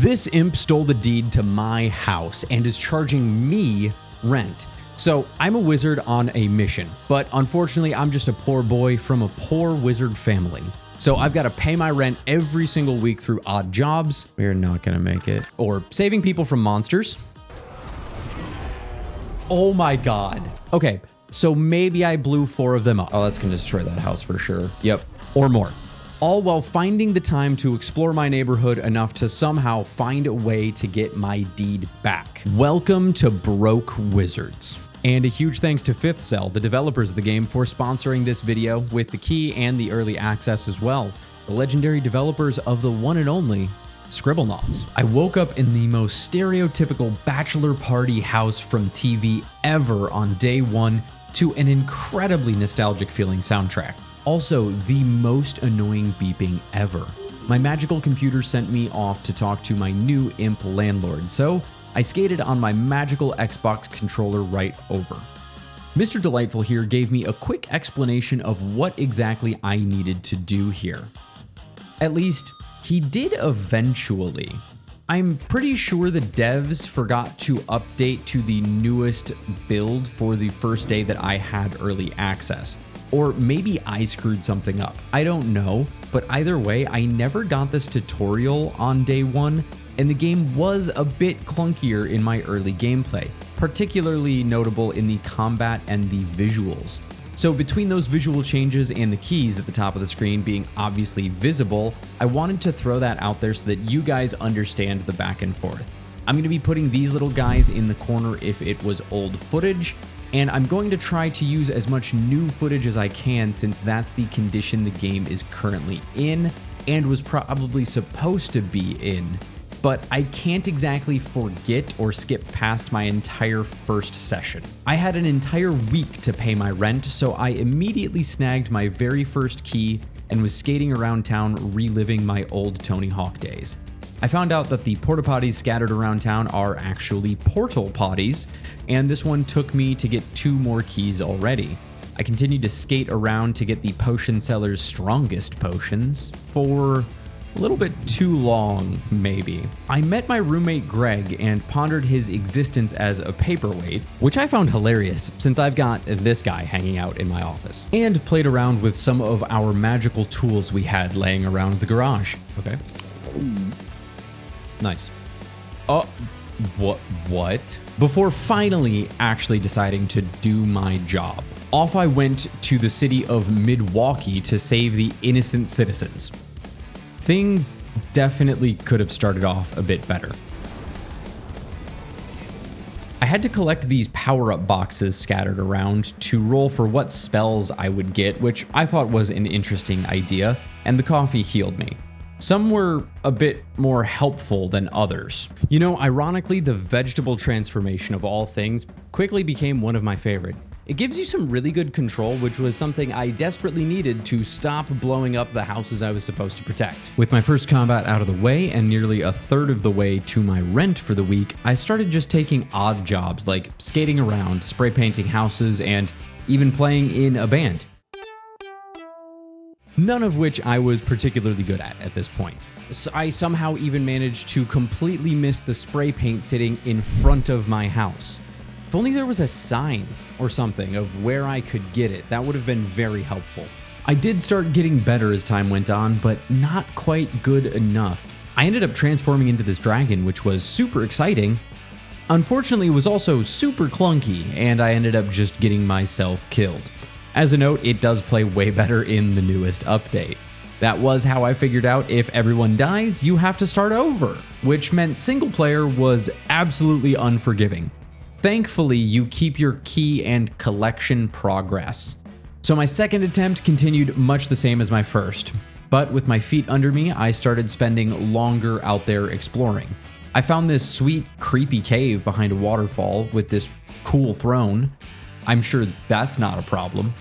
This imp stole the deed to my house and is charging me rent. So I'm a wizard on a mission, but unfortunately I'm just a poor boy from a poor wizard family. So I've got to pay my rent every single week through odd jobs. We're not gonna make it. Or saving people from monsters. Oh my God. Okay, so maybe I blew 4 of them up. Oh, that's gonna destroy that house for sure. Yep, or more. All while finding the time to explore my neighborhood enough to somehow find a way to get my deed back. Welcome to Broke Wizards. And a huge thanks to Fifth Cell, the developers of the game, for sponsoring this video with the key and the early access as well. The legendary developers of the one and only Scribblenauts. I woke up in the most stereotypical bachelor party house from TV ever on day 1 to an incredibly nostalgic feeling soundtrack. Also, the most annoying beeping ever. My magical computer sent me off to talk to my new imp landlord, so I skated on my magical Xbox controller right over. Mr. Delightful here gave me a quick explanation of what exactly I needed to do here. At least, he did eventually. I'm pretty sure the devs forgot to update to the newest build for the first day that I had early access. Or maybe I screwed something up. I don't know, but either way, I never got this tutorial on day 1, and the game was a bit clunkier in my early gameplay, particularly notable in the combat and the visuals. So between those visual changes and the keys at the top of the screen being obviously visible, I wanted to throw that out there so that you guys understand the back and forth. I'm going to be putting these little guys in the corner if it was old footage, and I'm going to try to use as much new footage as I can since that's the condition the game is currently in and was probably supposed to be in. But I can't exactly forget or skip past my entire first session. I had an entire week to pay my rent, so I immediately snagged my very first key and was skating around town reliving my old Tony Hawk days. I found out that the porta potties scattered around town are actually portal potties, and this one took me to get 2 more keys already. I continued to skate around to get the potion seller's strongest potions for a little bit too long, maybe. I met my roommate Greg and pondered his existence as a paperweight, which I found hilarious since I've got this guy hanging out in my office, and played around with some of our magical tools we had laying around the garage. Okay. Nice. Oh, what? Before finally actually deciding to do my job. Off I went to the city of Milwaukee to save the innocent citizens. Things definitely could have started off a bit better. I had to collect these power-up boxes scattered around to roll for what spells I would get, which I thought was an interesting idea, and the coffee healed me. Some were a bit more helpful than others. You know, ironically, the vegetable transformation of all things quickly became one of my favorite. It gives you some really good control, which was something I desperately needed to stop blowing up the houses I was supposed to protect. With my first combat out of the way and nearly a third of the way to my rent for the week, I started just taking odd jobs like skating around, spray painting houses, and even playing in a band. None of which I was particularly good at this point. So I somehow even managed to completely miss the spray paint sitting in front of my house. If only there was a sign or something of where I could get it, that would have been very helpful. I did start getting better as time went on, but not quite good enough. I ended up transforming into this dragon, which was super exciting. Unfortunately, it was also super clunky, and I ended up just getting myself killed. As a note, it does play way better in the newest update. That was how I figured out if everyone dies, you have to start over, which meant single player was absolutely unforgiving. Thankfully, you keep your key and collection progress. So my second attempt continued much the same as my first, but with my feet under me, I started spending longer out there exploring. I found this sweet, creepy cave behind a waterfall with this cool throne. I'm sure that's not a problem.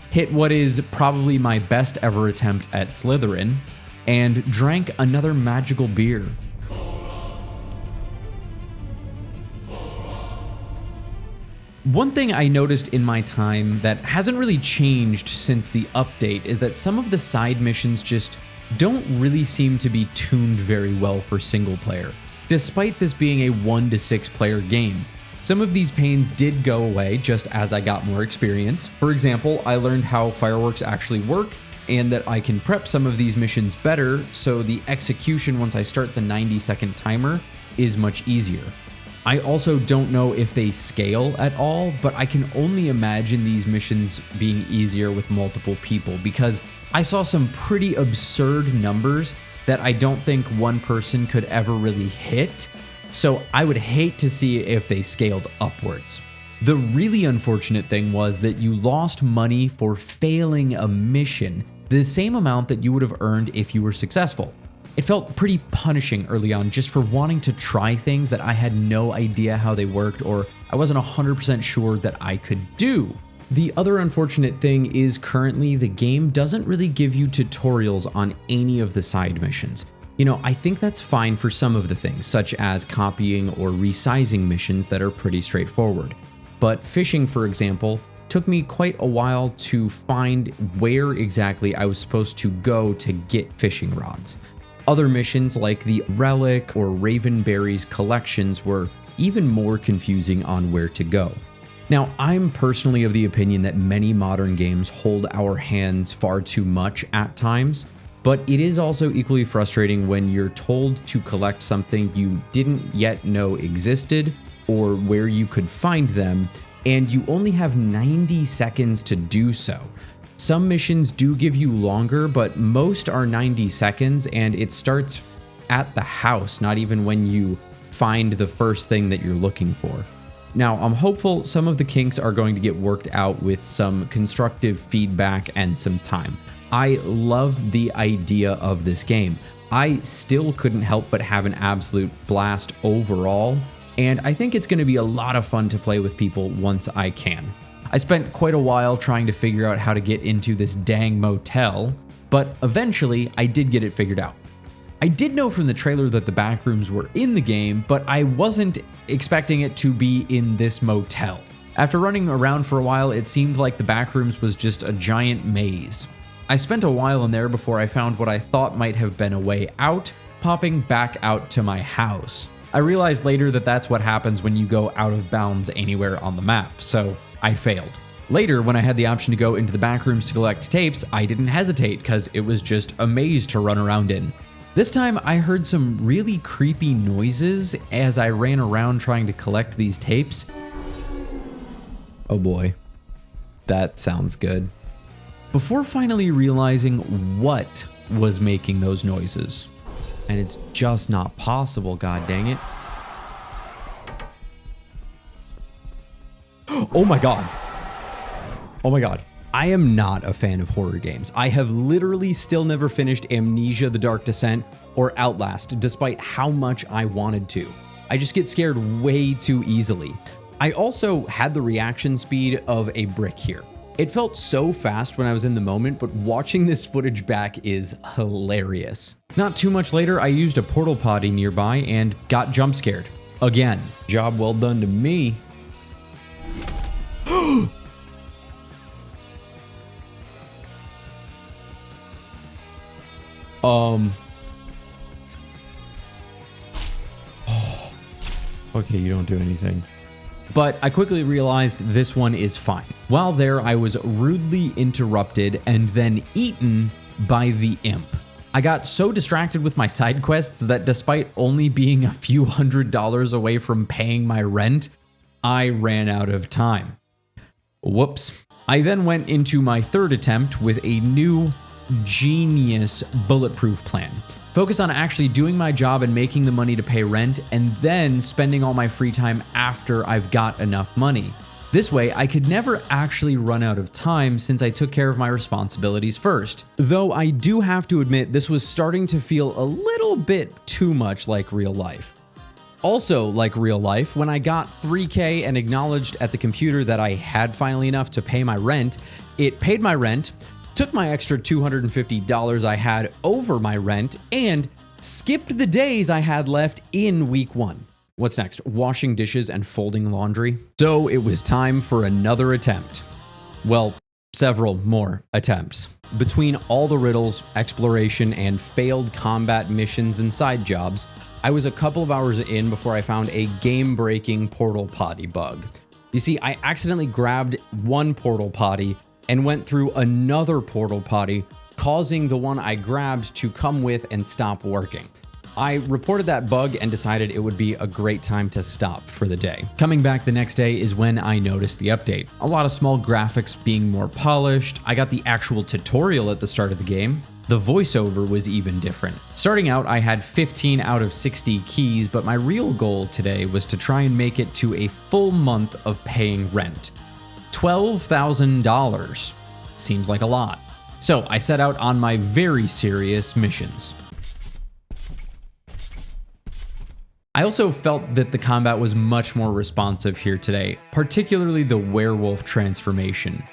Hit what is probably my best ever attempt at Slytherin, and drank another magical beer. One thing I noticed in my time that hasn't really changed since the update is that some of the side missions just don't really seem to be tuned very well for single player. despite this being a 1 to 6 player game. Some of these pains did go away just as I got more experience. For example, I learned how fireworks actually work and that I can prep some of these missions better, so the execution once I start the 90-second timer is much easier. I also don't know if they scale at all, but I can only imagine these missions being easier with multiple people because I saw some pretty absurd numbers that I don't think one person could ever really hit, so I would hate to see if they scaled upwards. The really unfortunate thing was that you lost money for failing a mission, the same amount that you would have earned if you were successful. It felt pretty punishing early on just for wanting to try things that I had no idea how they worked or I wasn't 100% sure that I could do. The other unfortunate thing is currently the game doesn't really give you tutorials on any of the side missions. You know, I think that's fine for some of the things, such as copying or resizing missions that are pretty straightforward. But fishing, for example, took me quite a while to find where exactly I was supposed to go to get fishing rods. Other missions like the Relic or Ravenberry's collections were even more confusing on where to go. Now, I'm personally of the opinion that many modern games hold our hands far too much at times, but it is also equally frustrating when you're told to collect something you didn't yet know existed or where you could find them, and you only have 90 seconds to do so. Some missions do give you longer, but most are 90 seconds, and it starts at the house, not even when you find the first thing that you're looking for. Now, I'm hopeful some of the kinks are going to get worked out with some constructive feedback and some time. I love the idea of this game. I still couldn't help but have an absolute blast overall, and I think it's going to be a lot of fun to play with people once I can. I spent quite a while trying to figure out how to get into this dang motel, but eventually I did get it figured out. I did know from the trailer that the backrooms were in the game, but I wasn't expecting it to be in this motel. After running around for a while, it seemed like the backrooms was just a giant maze. I spent a while in there before I found what I thought might have been a way out, popping back out to my house. I realized later that that's what happens when you go out of bounds anywhere on the map, so I failed. Later, when I had the option to go into the backrooms to collect tapes, I didn't hesitate because it was just a maze to run around in. This time, I heard some really creepy noises as I ran around trying to collect these tapes. Oh boy, that sounds good. Before finally realizing what was making those noises. And it's just not possible, god dang it. Oh my god. Oh my god. I am not a fan of horror games. I have literally still never finished Amnesia: The Dark Descent or Outlast, despite how much I wanted to. I just get scared way too easily. I also had the reaction speed of a brick here. It felt so fast when I was in the moment, but watching this footage back is hilarious. Not too much later, I used a portal potty nearby and got jump scared. Again, job well done to me. Okay, you don't do anything. But I quickly realized this one is fine. While there, I was rudely interrupted and then eaten by the imp. I got so distracted with my side quests that despite only being a few $100s away from paying my rent, I ran out of time. Whoops. I then went into my third attempt with a new genius bulletproof plan. Focus on actually doing my job and making the money to pay rent, and then spending all my free time after I've got enough money. This way, I could never actually run out of time since I took care of my responsibilities first. Though I do have to admit, this was starting to feel a little bit too much like real life. Also, like real life, when I got 3K and acknowledged at the computer that I had finally enough to pay my rent, it paid my rent, took my extra $250 I had over my rent, and skipped the days I had left in week 1. What's next? Washing dishes and folding laundry. So it was time for another attempt. Well, several more attempts. Between all the riddles, exploration, and failed combat missions and side jobs, I was a couple of hours in before I found a game-breaking portal potty bug. You see, I accidentally grabbed one portal potty and went through another portal potty, causing the one I grabbed to come with and stop working. I reported that bug and decided it would be a great time to stop for the day. Coming back the next day is when I noticed the update. A lot of small graphics being more polished. I got the actual tutorial at the start of the game. The voiceover was even different. Starting out, I had 15 out of 60 keys, but my real goal today was to try and make it to a full month of paying rent. $12,000. Seems like a lot. So I set out on my very serious missions. I also felt that the combat was much more responsive here today, particularly the werewolf transformation.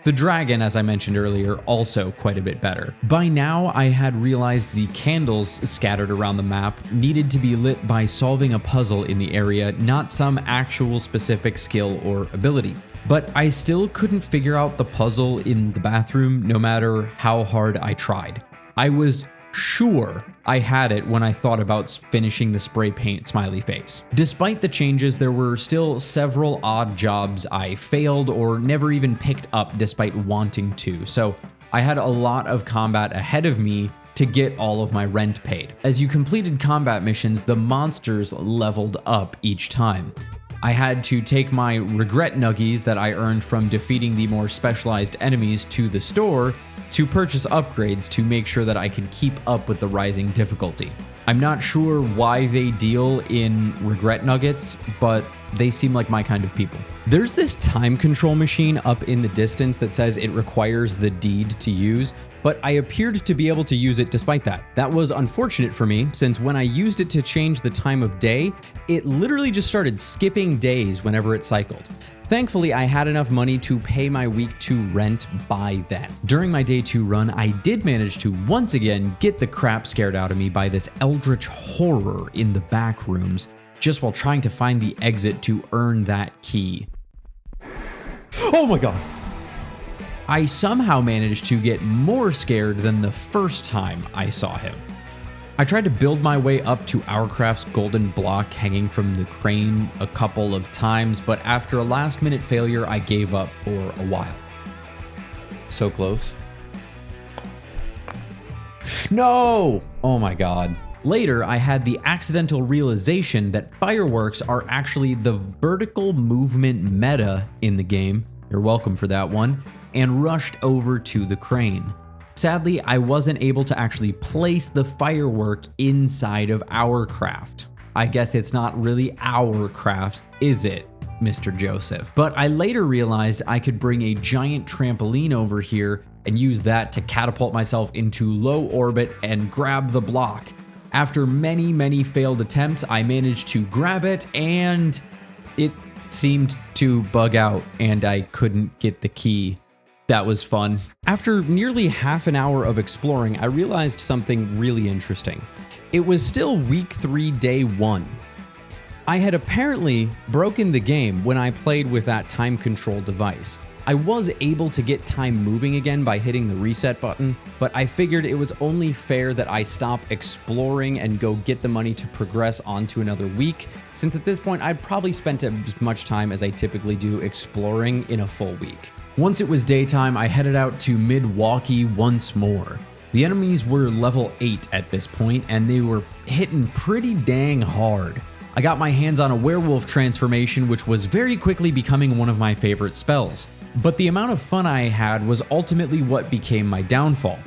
The dragon, as I mentioned earlier, also quite a bit better. By now, I had realized the candles scattered around the map needed to be lit by solving a puzzle in the area, not some actual specific skill or ability. But I still couldn't figure out the puzzle in the bathroom no matter how hard I tried. I was sure I had it when I thought about finishing the spray paint smiley face. Despite the changes, there were still several odd jobs I failed or never even picked up despite wanting to, so I had a lot of combat ahead of me to get all of my rent paid. As you completed combat missions, the monsters leveled up each time. I had to take my regret nuggies that I earned from defeating the more specialized enemies to the store to purchase upgrades to make sure that I could keep up with the rising difficulty. I'm not sure why they deal in regret nuggets, but they seem like my kind of people. There's this time control machine up in the distance that says it requires the deed to use, but I appeared to be able to use it despite that. That was unfortunate for me, since when I used it to change the time of day, it literally just started skipping days whenever it cycled. Thankfully, I had enough money to pay my week 2 rent by then. During my day 2 run, I did manage to once again get the crap scared out of me by this eldritch horror in the back rooms, just while trying to find the exit to earn that key. Oh my god! I somehow managed to get more scared than the first time I saw him. I tried to build my way up to Hourcraft's golden block hanging from the crane a couple of times, but after a last-minute failure, I gave up for a while. So close. No! Oh my god. Later, I had the accidental realization that fireworks are actually the vertical movement meta in the game. You're welcome for that one. And rushed over to the crane. Sadly, I wasn't able to actually place the firework inside of our craft. I guess it's not really our craft, is it, Mr. Joseph? But I later realized I could bring a giant trampoline over here and use that to catapult myself into low orbit and grab the block. After many failed attempts, I managed to grab it and it seemed to bug out and I couldn't get the key. That was fun. After nearly half an hour of exploring, I realized something really interesting. It was still week 3, day 1. I had apparently broken the game when I played with that time control device. I was able to get time moving again by hitting the reset button, but I figured it was only fair that I stop exploring and go get the money to progress onto another week, since at this point I'd probably spent as much time as I typically do exploring in a full week. Once it was daytime, I headed out to Milwaukee once more. The enemies were level 8 at this point, and they were hitting pretty dang hard. I got my hands on a werewolf transformation, which was very quickly becoming one of my favorite spells. But the amount of fun I had was ultimately what became my downfall.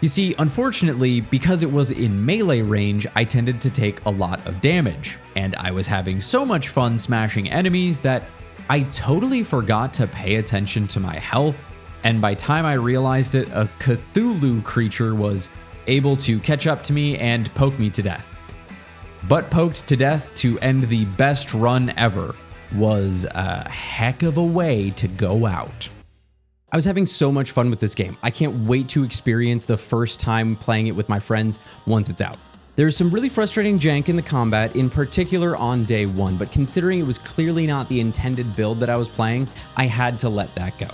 You see, unfortunately, because it was in melee range, I tended to take a lot of damage, and I was having so much fun smashing enemies that I totally forgot to pay attention to my health, and by time I realized it, a Cthulhu creature was able to catch up to me and poke me to death. But poked to death to end the best run ever was a heck of a way to go out. I was having so much fun with this game. I can't wait to experience the first time playing it with my friends once it's out. There's some really frustrating jank in the combat, in particular on day 1, but considering it was clearly not the intended build that I was playing, I had to let that go.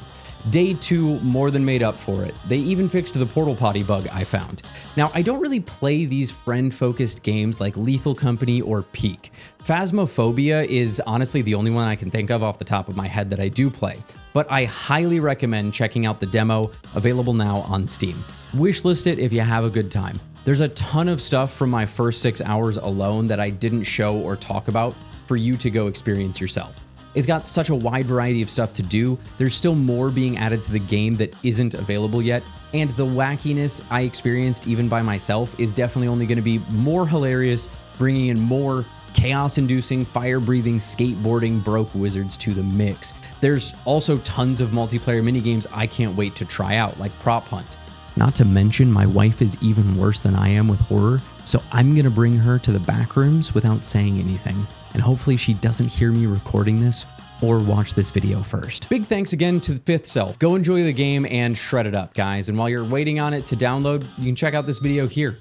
Day 2 more than made up for it. They even fixed the portal potty bug I found. Now, I don't really play these friend-focused games like Lethal Company or Peak. Phasmophobia is honestly the only one I can think of off the top of my head that I do play, but I highly recommend checking out the demo, available now on Steam. Wishlist it if you have a good time. There's a ton of stuff from my first 6 hours alone that I didn't show or talk about for you to go experience yourself. It's got such a wide variety of stuff to do. There's still more being added to the game that isn't available yet, and the wackiness I experienced even by myself is definitely only going to be more hilarious, bringing in more chaos-inducing, fire-breathing, skateboarding broke wizards to the mix. There's also tons of multiplayer minigames I can't wait to try out, like Prop Hunt. Not to mention, my wife is even worse than I am with horror, so I'm gonna bring her to the back rooms without saying anything. And hopefully she doesn't hear me recording this or watch this video first. Big thanks again to the Fifth Self. Go enjoy the game and shred it up, guys. And while you're waiting on it to download, you can check out this video here.